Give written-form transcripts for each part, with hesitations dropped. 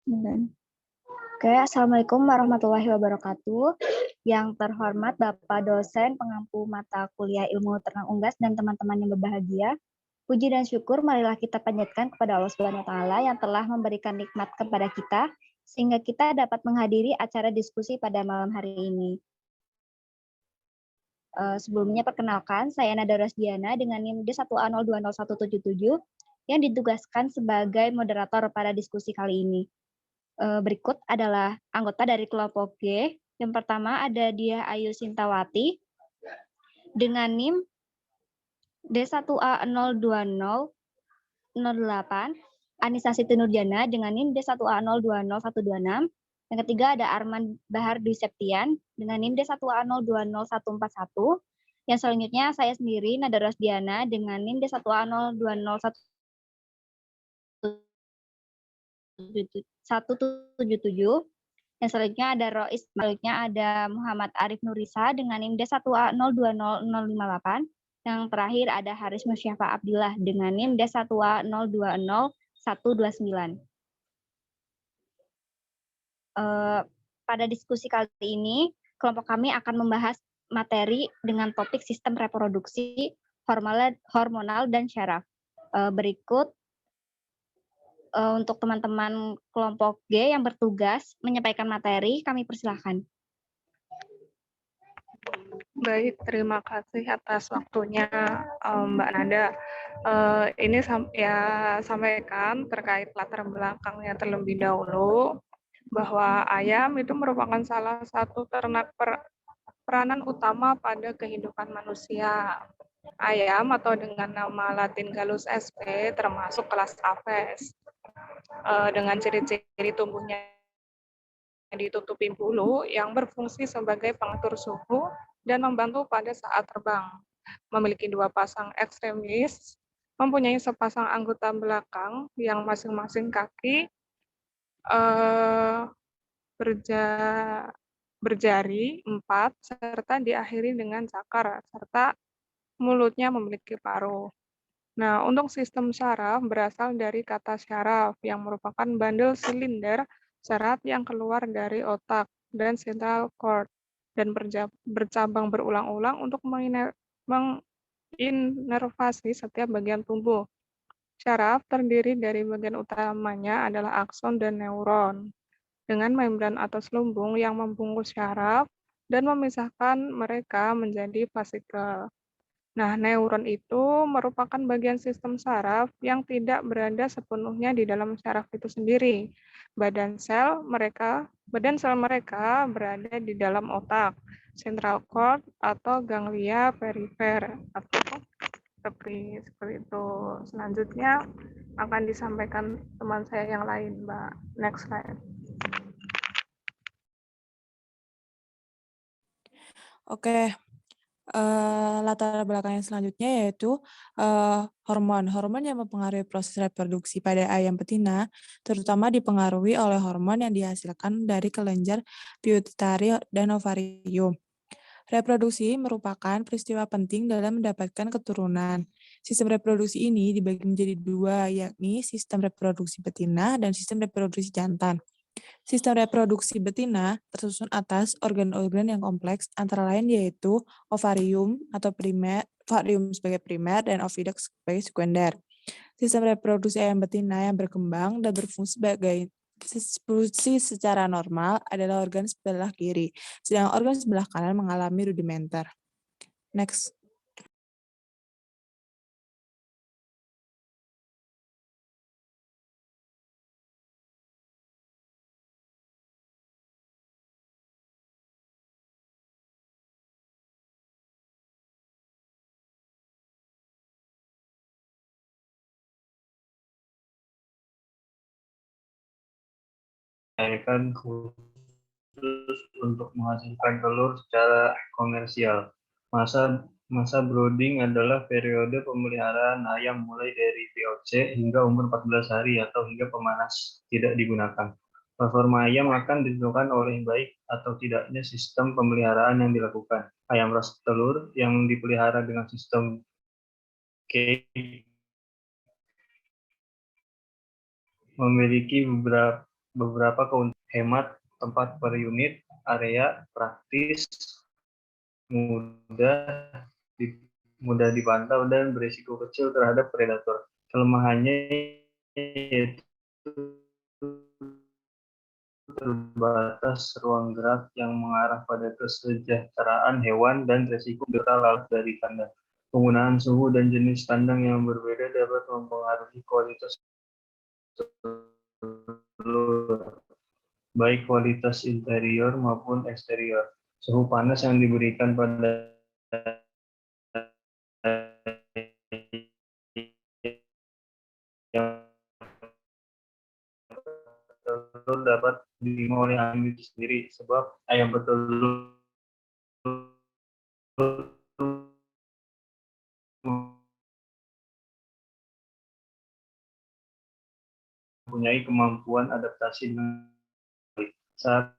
Oke, Assalamualaikum warahmatullahi wabarakatuh. Yang terhormat Bapak dosen pengampu mata kuliah ilmu ternak unggas dan teman-teman yang berbahagia. Puji dan syukur marilah kita panjatkan kepada Allah Subhanahu wa taala yang telah memberikan nikmat kepada kita sehingga kita dapat menghadiri acara diskusi pada malam hari ini. Sebelumnya perkenalkan, saya Nada Rosdiana dengan NIM D1A020177 yang ditugaskan sebagai moderator pada diskusi kali ini. Berikut adalah anggota dari kelompok G. Yang pertama ada Diah Ayu Sintawati dengan NIM D1A02008, Anissa Siti Nurjana dengan NIM D1A020126. Yang ketiga ada Arman Bahar Dwi Septian dengan NIM D1A020141. Yang selanjutnya saya sendiri Nada Rosdiana dengan NIM D1A02011. 177. Yang selanjutnya ada Rois, selanjutnya ada Muhammad Arif Nurisa dengan NIM D1A020058. Yang terakhir ada Haris Musyafa Abdillah dengan NIM D1A020129. Pada diskusi kali ini, kelompok kami akan membahas materi dengan topik sistem reproduksi hormonal dan syaraf. Berikut untuk teman-teman kelompok G yang bertugas menyampaikan materi, kami persilahkan. Baik, terima kasih atas waktunya Mbak Nada. Ini sampaikan terkait latar belakangnya terlebih dahulu, bahwa ayam itu merupakan salah satu ternak peranan utama pada kehidupan manusia. Ayam atau dengan nama Latin Gallus sp termasuk kelas Aves. Dengan ciri-ciri tubuhnya ditutupi bulu yang berfungsi sebagai pengatur suhu dan membantu pada saat terbang. Memiliki dua pasang ekstremis, mempunyai sepasang anggota belakang yang masing-masing kaki berjari 4 serta diakhiri dengan cakar serta mulutnya memiliki paruh. Nah, untuk sistem syaraf berasal dari kata syaraf yang merupakan bandel silinder syaraf yang keluar dari otak dan central cord dan bercabang berulang-ulang untuk menginervasi setiap bagian tubuh. Syaraf terdiri dari bagian utamanya adalah akson dan neuron dengan membran atas lumbung yang membungkus syaraf dan memisahkan mereka menjadi fasikel. Nah, neuron itu merupakan bagian sistem saraf yang tidak berada sepenuhnya di dalam saraf itu sendiri. Badan sel mereka berada di dalam otak, central cord atau ganglia perifer atau seperti itu. Selanjutnya akan disampaikan teman saya yang lain, Mbak. Next slide. Oke. Latar belakang yang selanjutnya yaitu hormon yang mempengaruhi proses reproduksi pada ayam betina, terutama dipengaruhi oleh hormon yang dihasilkan dari kelenjar pituitari dan ovarium. Reproduksi merupakan peristiwa penting dalam mendapatkan keturunan. Sistem reproduksi ini dibagi menjadi dua, yakni sistem reproduksi betina dan sistem reproduksi jantan. Sistem reproduksi betina tersusun atas organ-organ yang kompleks, antara lain yaitu ovarium sebagai primer dan oviduct sebagai sekunder. Sistem reproduksi ayam betina yang berkembang dan berfungsi secara normal adalah organ sebelah kiri, sedang organ sebelah kanan mengalami rudimenter. Next. Melahirkan khusus untuk menghasilkan telur secara komersial. Masa brooding adalah periode pemeliharaan ayam mulai dari VOC hingga umur 14 hari atau hingga pemanas tidak digunakan. Performa ayam akan ditentukan oleh baik atau tidaknya sistem pemeliharaan yang dilakukan. Ayam ras telur yang dipelihara dengan sistem memiliki beberapa keuntungan: hemat tempat per unit, area, praktis, mudah mudah dipantau dan berisiko kecil terhadap predator. Kelemahannya yaitu terbatas ruang gerak yang mengarah pada kesejahteraan hewan dan risiko lalat dari kandang. Penggunaan suhu dan jenis kandang yang berbeda dapat mempengaruhi kualitas telur, baik kualitas interior maupun eksterior. Suhu panas yang diberikan pada yang telur dapat diterima oleh ayam itu sendiri, sebab ayam petelur mempunyai kemampuan adaptasi dengan baik. Saat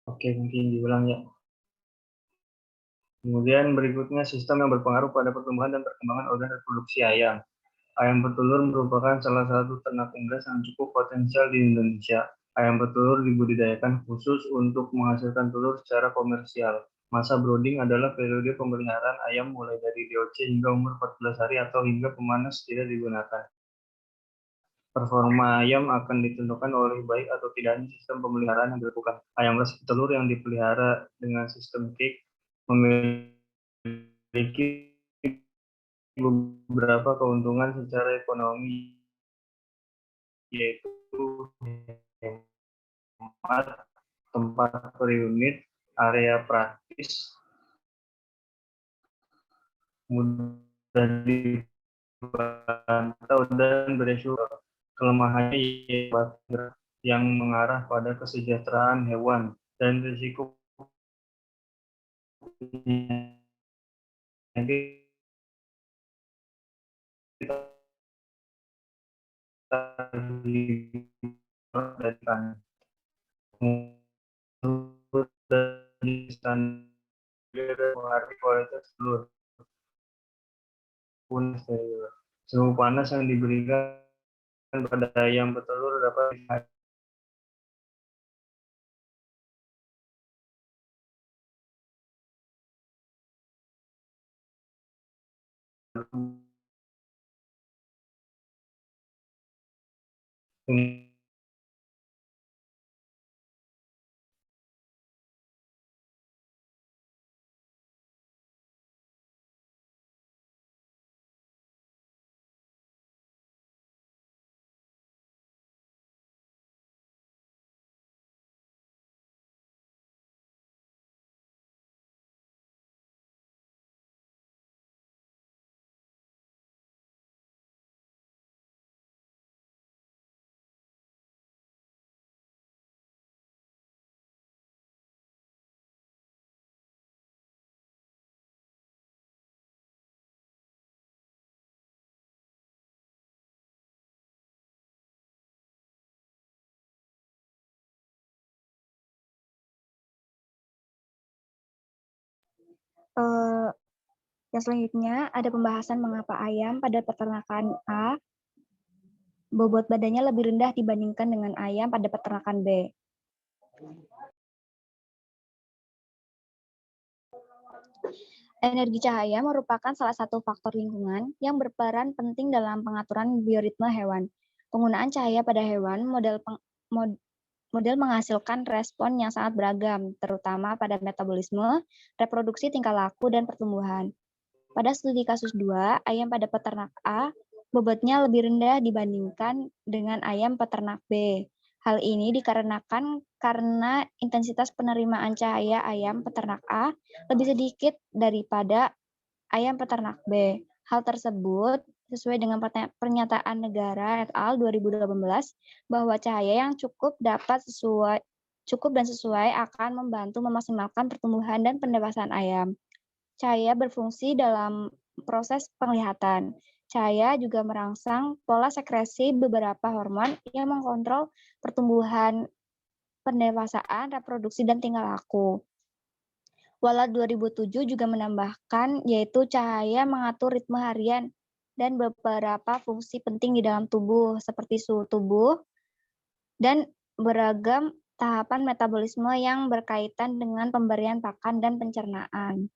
Oke, mungkin diulang ya. Kemudian berikutnya sistem yang berpengaruh pada pertumbuhan dan perkembangan organ reproduksi ayam. Ayam petelur merupakan salah satu ternak unggas yang cukup potensial di Indonesia. Ayam petelur dibudidayakan khusus untuk menghasilkan telur secara komersial. Masa brooding adalah periode pemeliharaan ayam mulai dari DOC hingga umur 14 hari atau hingga pemanas tidak digunakan. Performa ayam akan ditentukan oleh baik atau tidaknya sistem pemeliharaan yang dilakukan. Ayam ras petelur yang dipelihara dengan sistem cage memiliki beberapa keuntungan secara ekonomi, yaitu hemat tempat per unit, area praktis, mudah dipantau dan beresiko. Kelemahannya yaitu yang mengarah pada kesejahteraan hewan dan risiko penyakit dari kandang. Dan standar mengaruhi kualitas telur pun eksterior. Suhu panas yang diberikan pada ayam petelur dapat Eh, yang selanjutnya ada pembahasan mengapa ayam pada peternakan A bobot badannya lebih rendah dibandingkan dengan ayam pada peternakan B. Energi cahaya merupakan salah satu faktor lingkungan yang berperan penting dalam pengaturan bioritme hewan. Penggunaan cahaya pada hewan model menghasilkan respon yang sangat beragam, terutama pada metabolisme, reproduksi tingkah laku, dan pertumbuhan. Pada studi kasus 2, ayam pada peternak A bobotnya lebih rendah dibandingkan dengan ayam peternak B. Hal ini dikarenakan karena intensitas penerimaan cahaya ayam peternak A lebih sedikit daripada ayam peternak B. Hal tersebut sesuai dengan pernyataan negara et al. 2018 bahwa cahaya yang cukup dan sesuai akan membantu memaksimalkan pertumbuhan dan pendewasaan ayam. Cahaya berfungsi dalam proses penglihatan. Cahaya juga merangsang pola sekresi beberapa hormon yang mengkontrol pertumbuhan, pendewasaan, reproduksi, dan tingkah laku. Walat 2007 juga menambahkan yaitu cahaya mengatur ritme harian dan beberapa fungsi penting di dalam tubuh seperti suhu tubuh dan beragam tahapan metabolisme yang berkaitan dengan pemberian pakan dan pencernaan.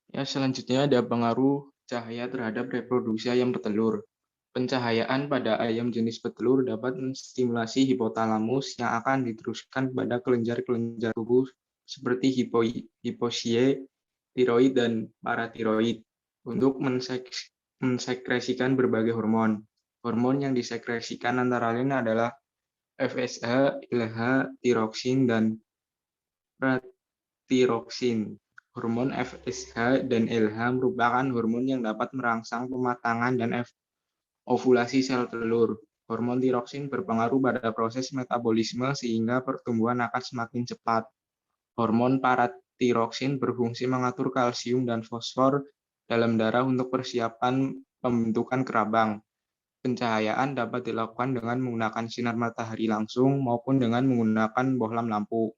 Ya, selanjutnya ada pengaruh cahaya terhadap reproduksi ayam petelur. Pencahayaan pada ayam jenis petelur dapat menstimulasi hipotalamus yang akan diteruskan pada kelenjar-kelenjar tubuh seperti hiposie, tiroid, dan paratiroid untuk mensekresikan berbagai hormon. Hormon yang disekresikan antara lain adalah FSH, LH, tiroksin, dan pratiroksin. Hormon FSH dan LH merupakan hormon yang dapat merangsang pematangan dan ovulasi sel telur. Hormon tiroksin berpengaruh pada proses metabolisme sehingga pertumbuhan akan semakin cepat. Hormon paratiroksin berfungsi mengatur kalsium dan fosfor dalam darah untuk persiapan pembentukan kerabang. Pencahayaan dapat dilakukan dengan menggunakan sinar matahari langsung maupun dengan menggunakan bohlam lampu.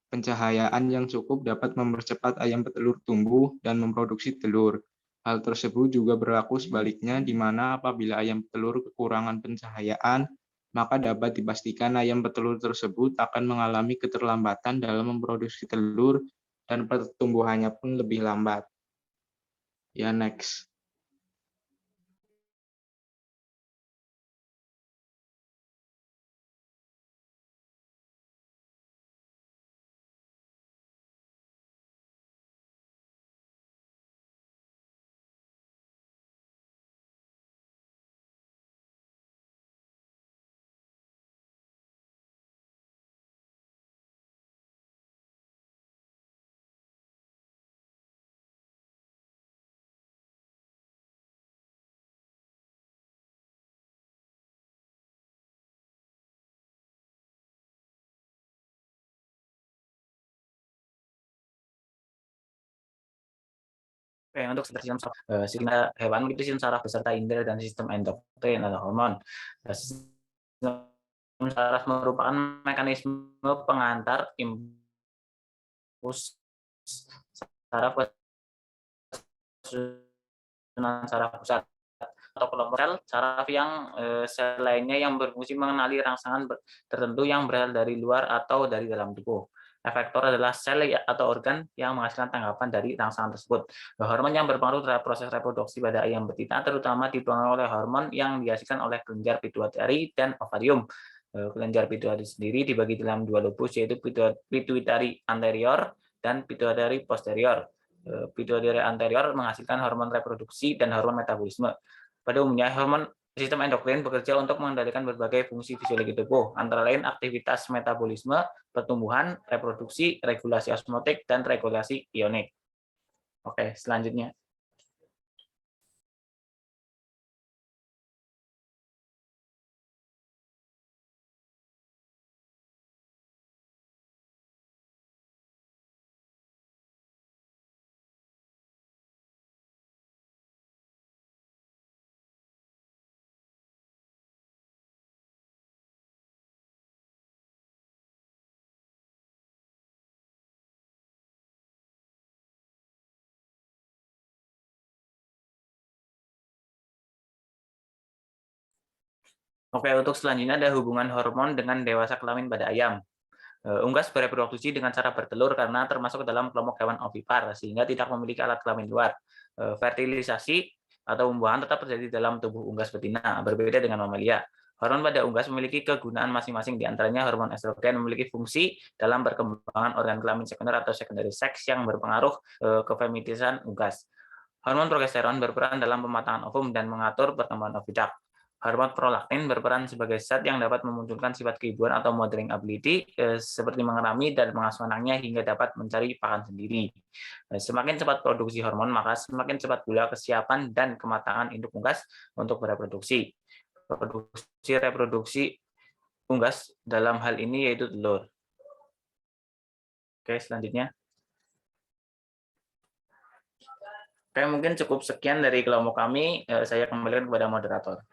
Pencahayaan yang cukup dapat mempercepat ayam petelur tumbuh dan memproduksi telur. Hal tersebut juga berlaku sebaliknya, di mana apabila ayam petelur kekurangan pencahayaan, maka dapat dipastikan ayam petelur tersebut akan mengalami keterlambatan dalam memproduksi telur dan pertumbuhannya pun lebih lambat. Ya, next. Oke, untuk sistem hewan itu sistem saraf beserta indera dan sistem endokrin atau hormon. Sistem saraf merupakan mekanisme pengantar impuls saraf ke susunan saraf pusat atau kelompok sel saraf yang sel lainnya yang berfungsi mengenali rangsangan tertentu yang berasal dari luar atau dari dalam tubuh. Efektor adalah sel atau organ yang menghasilkan tanggapan dari rangsangan tersebut. Hormon yang berpengaruh terhadap proses reproduksi pada ayam betina terutama dipengaruhi oleh hormon yang dihasilkan oleh kelenjar pituitari dan ovarium. Kelenjar pituitari sendiri dibagi dalam dua lobus, yaitu pituitari anterior dan pituitari posterior. Pituitari anterior menghasilkan hormon reproduksi dan hormon metabolisme. Pada umumnya, hormon sistem endokrin bekerja untuk mengendalikan berbagai fungsi fisiologi tubuh, antara lain aktivitas metabolisme, pertumbuhan, reproduksi, regulasi osmotik, dan regulasi ionik. Oke, selanjutnya. Oke, untuk selanjutnya ada hubungan hormon dengan dewasa kelamin pada ayam. Unggas bereproduksi dengan cara bertelur karena termasuk dalam kelompok hewan ovipar, sehingga tidak memiliki alat kelamin luar. Fertilisasi atau pembuahan tetap terjadi dalam tubuh unggas betina, berbeda dengan mamalia. Hormon pada unggas memiliki kegunaan masing-masing, di antaranya hormon estrogen memiliki fungsi dalam perkembangan organ kelamin sekunder atau secondary sex yang berpengaruh ke feminisan unggas. Hormon progesteron berperan dalam pematangan ovum dan mengatur perkembangan oviduct. Hormon prolaktin berperan sebagai zat yang dapat memunculkan sifat keibuan atau mothering ability, seperti mengerami dan mengasuh anaknya hingga dapat mencari pakan sendiri. Semakin cepat produksi hormon, maka semakin cepat pula kesiapan dan kematangan induk unggas untuk bereproduksi. Reproduksi unggas dalam hal ini yaitu telur. Oke, selanjutnya. Oke, mungkin cukup sekian dari kelompok kami. Saya kembalikan kepada moderator.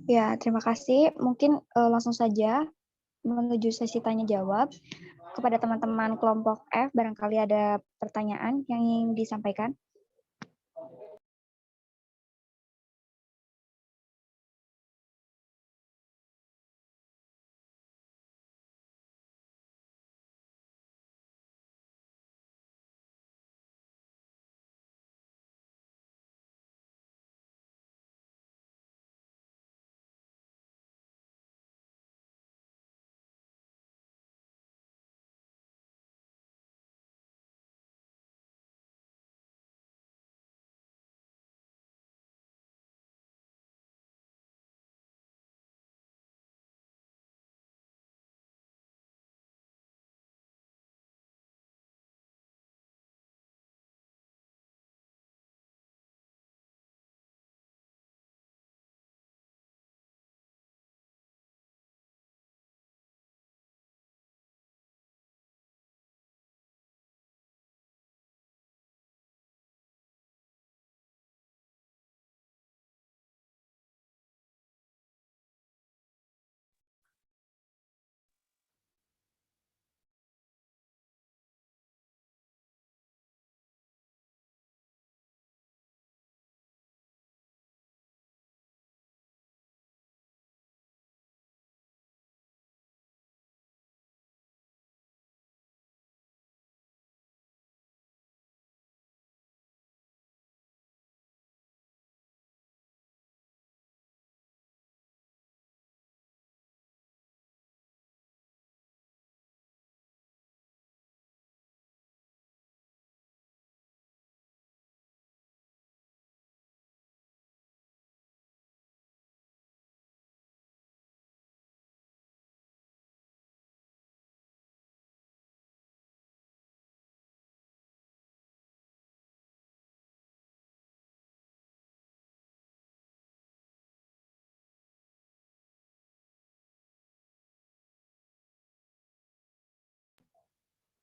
Ya, terima kasih. Mungkin langsung saja menuju sesi tanya jawab. Kepada teman-teman kelompok F, barangkali ada pertanyaan yang ingin disampaikan.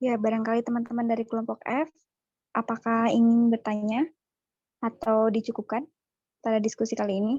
Ya, barangkali teman-teman dari kelompok F, apakah ingin bertanya atau dicukupkan pada diskusi kali ini?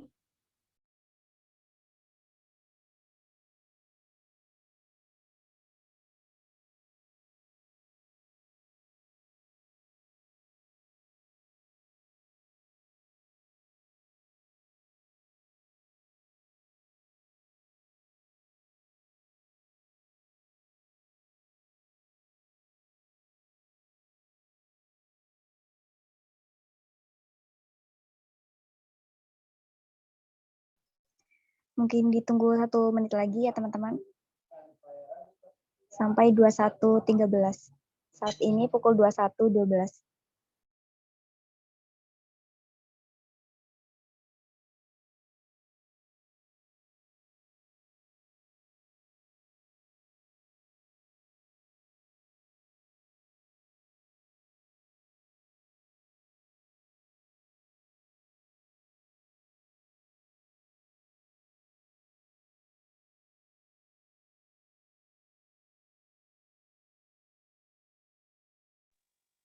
Mungkin ditunggu 1 menit lagi ya teman-teman. Sampai 21.13. Saat ini pukul 21.12.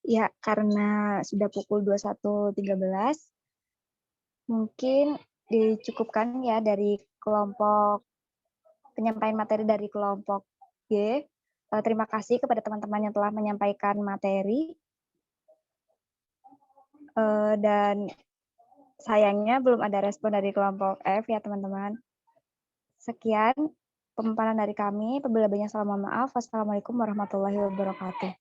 Ya, karena sudah pukul 21.13, mungkin dicukupkan ya dari kelompok penyampaian materi dari kelompok G. Terima kasih kepada teman-teman yang telah menyampaikan materi. Dan sayangnya belum ada respon dari kelompok F ya teman-teman. Sekian pemaparan dari kami. Apabila banyak salah mohon maaf. Wassalamualaikum warahmatullahi wabarakatuh.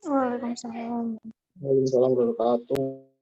Waalaikumsalam. Waalaikumsalam warahmatullahi wabarakatuh.